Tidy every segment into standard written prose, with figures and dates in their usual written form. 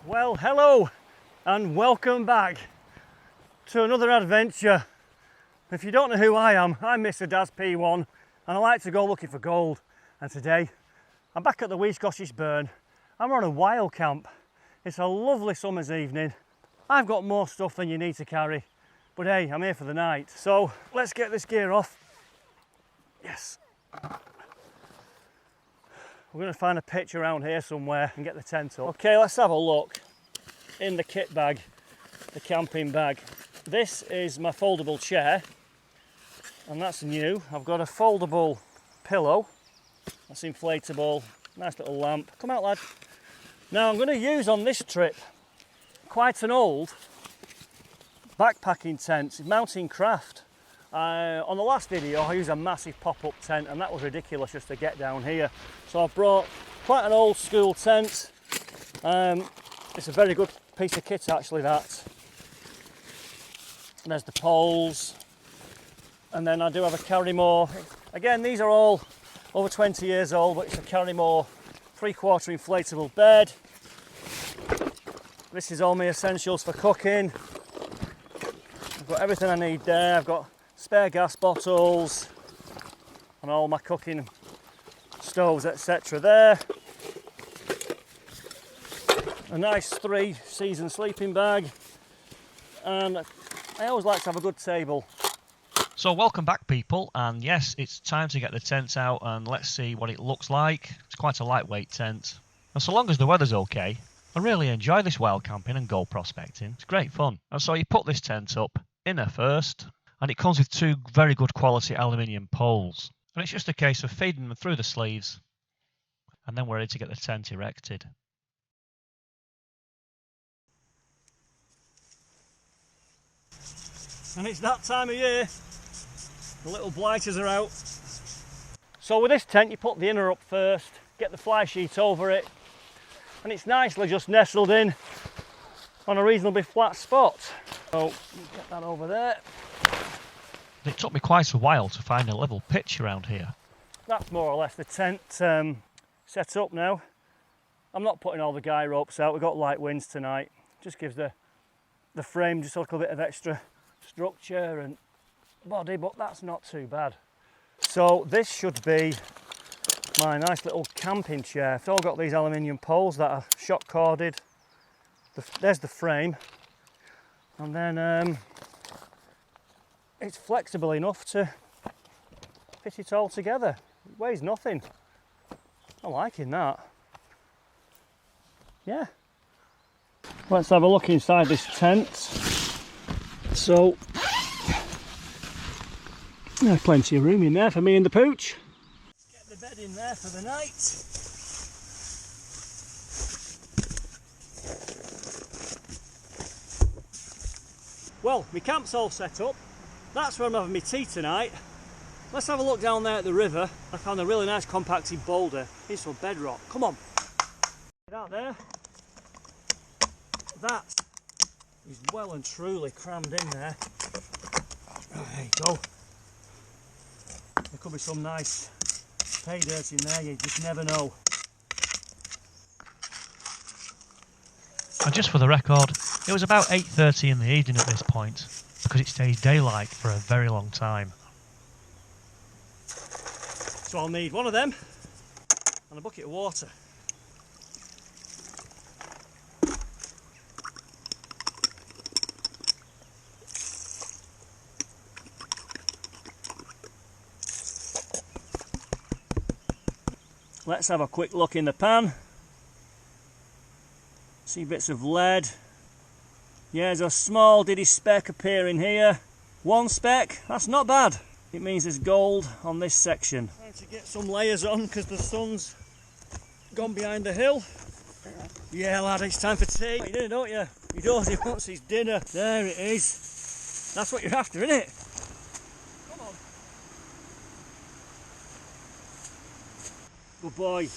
Well, hello and welcome back to another adventure. If you don't know who I am, I'm Mr. Daz P1 and I like to go looking for gold. And today I'm back at the Wee Scottish Burn and we're on a wild camp. It's a lovely summer's evening. I've got more stuff than you need to carry, but hey, I'm here for the night. So let's get this gear off. Yes. We're going to find a pitch around here somewhere and get the tent up. Okay, let's have a look in the kit bag, the camping bag. This is my foldable chair, and that's new. I've got a foldable pillow, that's inflatable, nice little lamp. Come out, lad. Now I'm going to use on this trip quite an old backpacking tent, mountain craft. On the last video I used a massive pop-up tent and that was ridiculous just to get down here. So I've brought quite an old school tent. It's a very good piece of kit actually, that. And there's the poles. And then I do have a Carrymore. Again, these are all over 20 years old, but it's a Carrymore 3/4 inflatable bed. This is all my essentials for cooking. I've got everything I need there. I've got spare gas bottles and all my cooking stoves, etc. there. A nice 3-season sleeping bag, and I always like to have a good table. So welcome back, people, and yes, it's time to get the tent out and let's see what it looks like. It's quite a lightweight tent, and so long as the weather's okay, I really enjoy this wild camping and gold prospecting. It's great fun. And so you put this tent up inner first, and it comes with 2 very good quality aluminium poles, and it's just a case of feeding them through the sleeves, and then we're ready to get the tent erected. And it's that time of year. The little blighters are out. So with this tent you put the inner up first, get the fly sheet over it, and it's nicely just nestled in on a reasonably flat spot. So get that over there. It took me quite a while to find a level pitch around here. That's more or less the tent set up now. I'm not putting all the guy ropes out, we've got light winds tonight. Just gives the frame just a little bit of extra structure and body, but that's not too bad. So this should be my nice little camping chair. It's all got these aluminium poles that are shock corded. There's the frame, and then it's flexible enough to fit it all together. It weighs nothing. I'm liking that. Yeah. Let's have a look inside this tent. So, there's plenty of room in there for me and the pooch. Get the bed in there for the night. Well, my camp's all set up. That's where I'm having my tea tonight. Let's have a look down there at the river. I found a really nice compacted boulder in some bedrock. Come on. Get out there. That is well and truly crammed in there. Right, there you go. There could be some nice pay dirt in there, you just never know. And just for the record, it was about 8:30 in the evening at this point, because it stays daylight for a very long time. So I'll need one of them and a bucket of water. Let's have a quick look in the pan. See bits of lead. Yeah, there's a small diddy speck appearing here. 1 speck, that's not bad. It means there's gold on this section. Trying to get some layers on because the sun's gone behind the hill. Yeah, lad, it's time for tea. You do, don't you? He does, he wants his dinner. There it is. That's what you're after, isn't it? Come on. Good boy.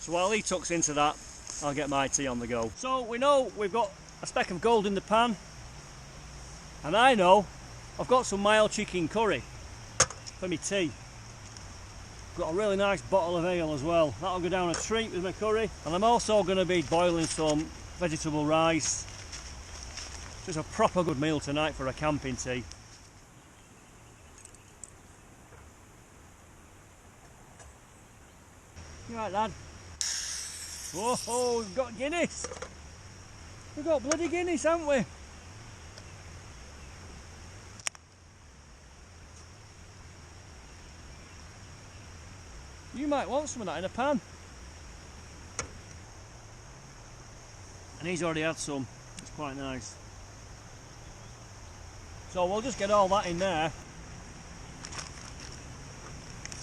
So while he tucks into that, I'll get my tea on the go. So we know we've got a speck of gold in the pan, and I know I've got some mild chicken curry for my tea. Got a really nice bottle of ale as well. That'll go down a treat with my curry. And I'm also going to be boiling some vegetable rice. Just a proper good meal tonight for a camping tea. You right, lad? Whoa, we've got Guinness. We've got bloody Guinness, haven't we? You might want some of that in a pan. And he's already had some. It's quite nice. So we'll just get all that in there.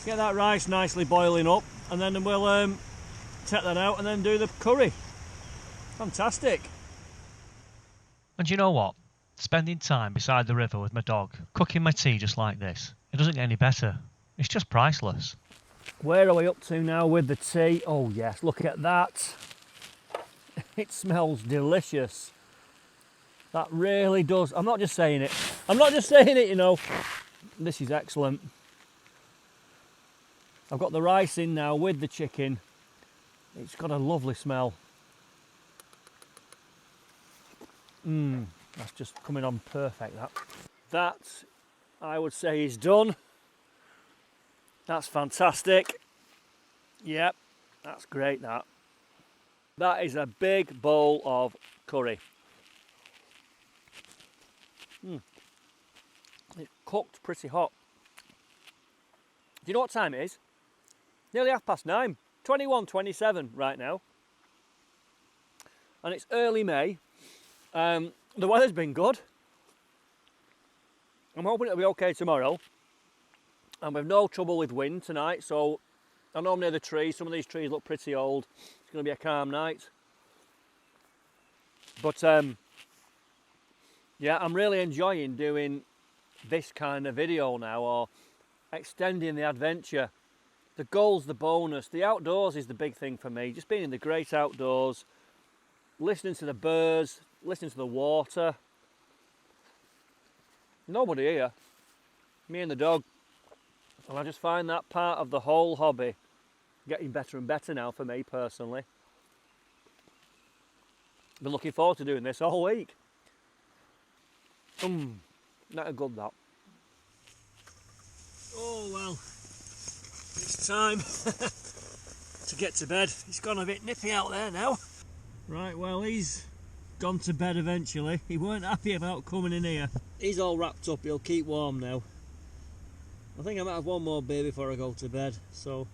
Get that rice nicely boiling up, and then we'll take that out and then do the curry. Fantastic. And you know what? Spending time beside the river with my dog, cooking my tea just like this, it doesn't get any better. It's just priceless. Where are we up to now with the tea? Oh yes, look at that. It smells delicious. That really does. I'm not just saying it. I'm not just saying it, you know. This is excellent. I've got the rice in now with the chicken. It's got a lovely smell. That's just coming on perfect, that. That, I would say, is done. That's fantastic. Yep, that's great, that. That is a big bowl of curry. It's cooked pretty hot. Do you know what time it is? Nearly 9:30. 21:27 right now. And it's early May. The weather's been good. I'm hoping it'll be okay tomorrow. And we've no trouble with wind tonight, so I know I'm near the trees. Some of these trees look pretty old. It's going to be a calm night. But yeah, I'm really enjoying doing this kind of video now, or extending the adventure. The goal's the bonus. The outdoors is the big thing for me. Just being in the great outdoors, listening to the birds, listening to the water. Nobody here. Me and the dog. And I just find that part of the whole hobby getting better and better now for me personally. Been looking forward to doing this all week. Not a good that. Oh well, it's time to get to bed. It's gone a bit nippy out there now. Right, well, he's gone to bed eventually. He weren't happy about coming in here. He's all wrapped up, he'll keep warm now. I think I might have one more beer before I go to bed, so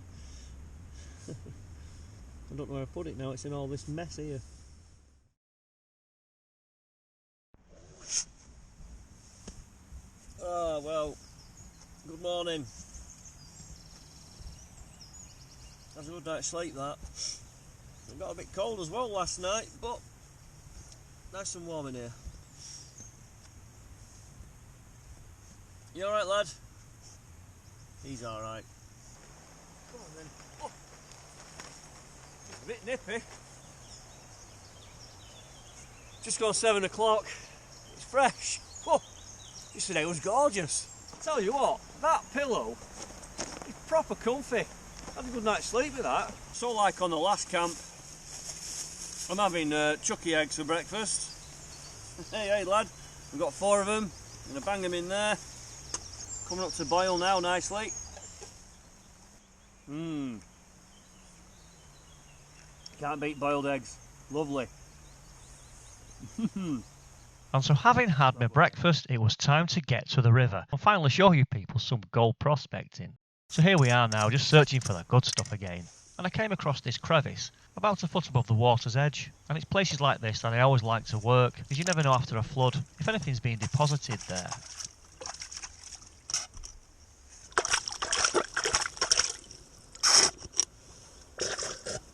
I don't know where I put it now, it's in all this mess here. Oh, well, good morning. That's a good night's sleep, that. It got a bit cold as well last night, but nice and warm in here. You alright, lad? He's alright. Come on then. Oh. It's a bit nippy. Just gone 7 o'clock. It's fresh. Oh. Yesterday was gorgeous. Tell you what, that pillow is proper comfy. I had a good night's sleep with that. So like on the last camp, I'm having chucky eggs for breakfast. Hey lad, we've got 4 of them. I'm going to bang them in there. Coming up to boil now nicely. Can't beat boiled eggs. Lovely. And so having had my breakfast, it was time to get to the river and finally show you people some gold prospecting. So here we are now, just searching for the good stuff again. And I came across this crevice, about a foot above the water's edge. And it's places like this that I always like to work, because you never know after a flood if anything's being deposited there.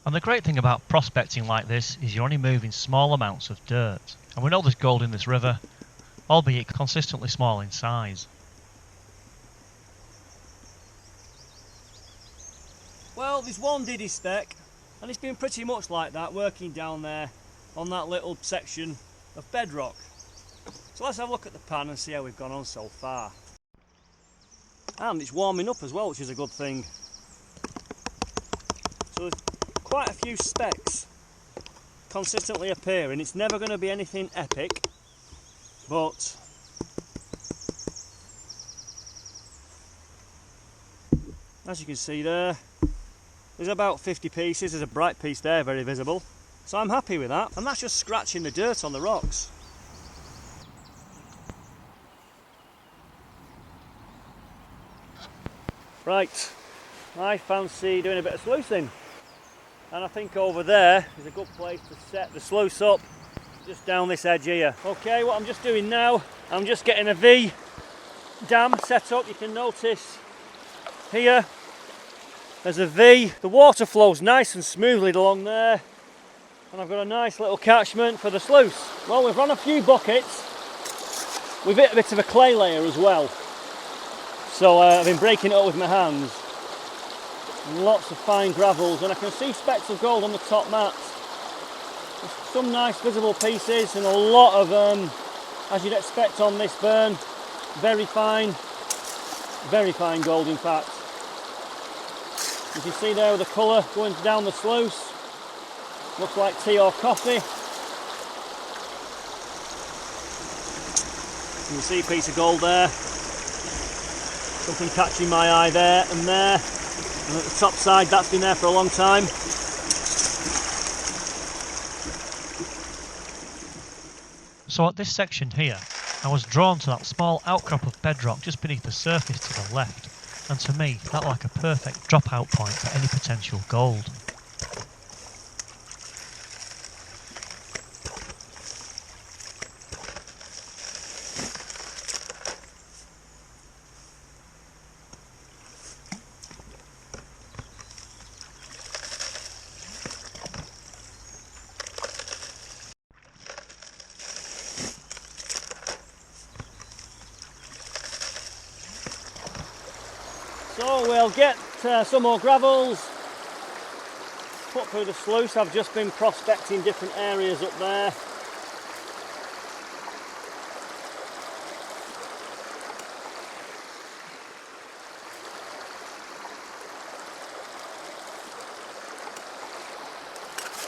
And the great thing about prospecting like this is you're only moving small amounts of dirt. And we know there's gold in this river, albeit consistently small in size. Well, there's one diddy speck, and it's been pretty much like that, working down there on that little section of bedrock. So let's have a look at the pan and see how we've gone on so far. And it's warming up as well, which is a good thing. So there's quite a few specks consistently appearing. It's never going to be anything epic, but as you can see there's about 50 pieces. There's a bright piece there, very visible. So I'm happy with that, and that's just scratching the dirt on the rocks. Right, I fancy doing a bit of sluicing, and I think over there is a good place to set the sluice up, just down this edge here. Okay, what I'm just doing now, I'm just getting a V dam set up. You can notice here there's a V. The water flows nice and smoothly along there, and I've got a nice little catchment for the sluice. Well, we've run a few buckets. We've hit a bit of a clay layer as well, so I've been breaking it up with my hands. And lots of fine gravels, and I can see specks of gold on the top mats. There's some nice visible pieces and a lot of, as you'd expect on this burn, very fine gold in fact. You can see there with the colour going down the sluice, looks like tea or coffee. You can see a piece of gold there, something catching my eye there and there, and at the top side that's been there for a long time. So at this section here, I was drawn to that small outcrop of bedrock just beneath the surface to the left, and to me that looked like a perfect dropout point for any potential gold. So we'll get some more gravels put through the sluice. I've just been prospecting different areas up there.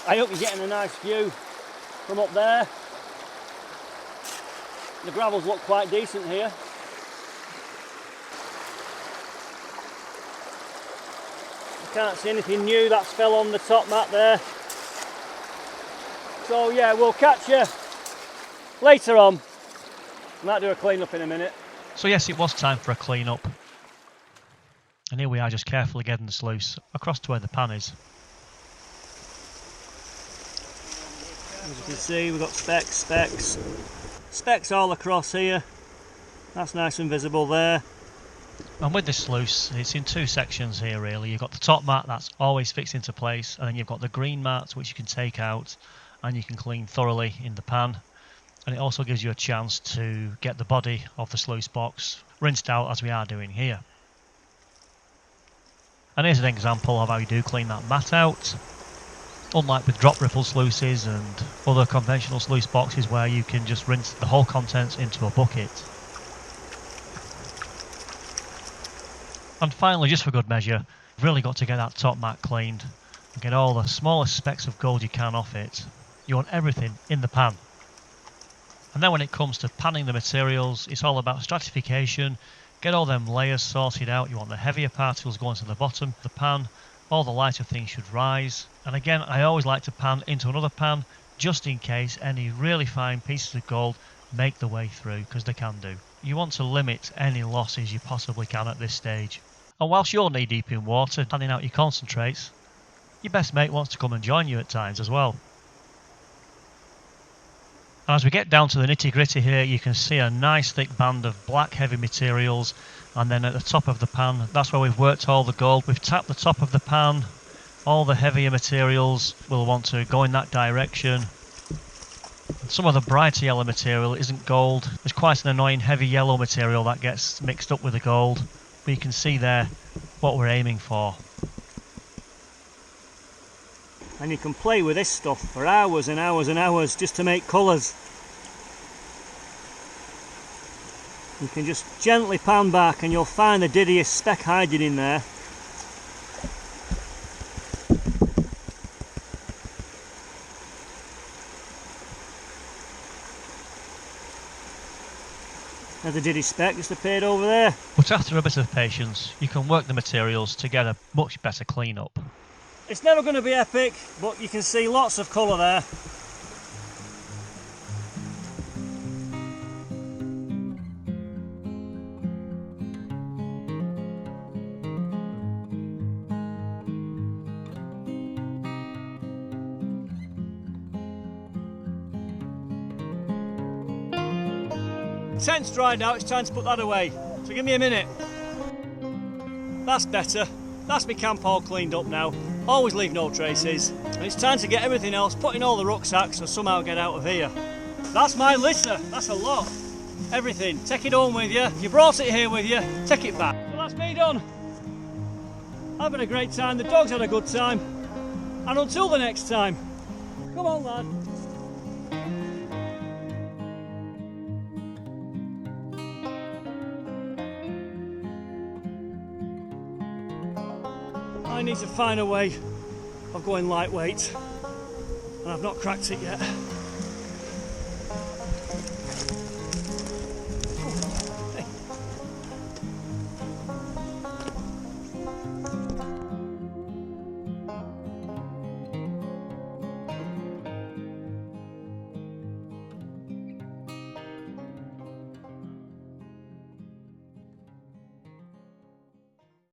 I hope you're getting a nice view from up there. The gravels look quite decent here. Can't see anything new that's fell on the top mat there. So yeah, we'll catch you later on. Might do a clean up in a minute. So yes, it was time for a clean up. And here we are just carefully getting the sluice across to where the pan is. As you can see, we've got specks all across here. That's nice and visible there. And with this sluice, it's in two sections here really. You've got the top mat that's always fixed into place, and then you've got the green mat which you can take out and you can clean thoroughly in the pan. And it also gives you a chance to get the body of the sluice box rinsed out as we are doing here. And here's an example of how you do clean that mat out. Unlike with drop ripple sluices and other conventional sluice boxes where you can just rinse the whole contents into a bucket. And finally, just for good measure, you've really got to get that top mat cleaned and get all the smallest specks of gold you can off it. You want everything in the pan. And then when it comes to panning the materials, it's all about stratification. Get all them layers sorted out. You want the heavier particles going to the bottom of the pan. All the lighter things should rise. And again, I always like to pan into another pan just in case any really fine pieces of gold make the way through, because they can do. You want to limit any losses you possibly can at this stage. And whilst you're knee deep in water, panning out your concentrates, your best mate wants to come and join you at times as well. And as we get down to the nitty gritty here, you can see a nice thick band of black heavy materials, and then at the top of the pan, that's where we've worked all the gold. We've tapped the top of the pan. All the heavier materials will want to go in that direction. Some of the brighter yellow material isn't gold. There's quite an annoying heavy yellow material that gets mixed up with the gold. But you can see there what we're aiming for. And you can play with this stuff for hours and hours and hours just to make colours. You can just gently pan back and you'll find the diddiest speck hiding in there. Now the Diddy spec just appeared over there. But after a bit of patience, you can work the materials to get a much better clean-up. It's never going to be epic, but you can see lots of colour there. Tent's dry now, it's time to put that away. So give me a minute. That's better. That's my camp all cleaned up now. Always leave no traces. And it's time to get everything else put in all the rucksacks and somehow get out of here. That's my litter. That's a lot. Everything. Take it home with you. You brought it here with you. Take it back. So that's me done. Having a great time. The dog's had a good time. And until the next time. Come on, lad. I need to find a way of going lightweight, and I've not cracked it yet.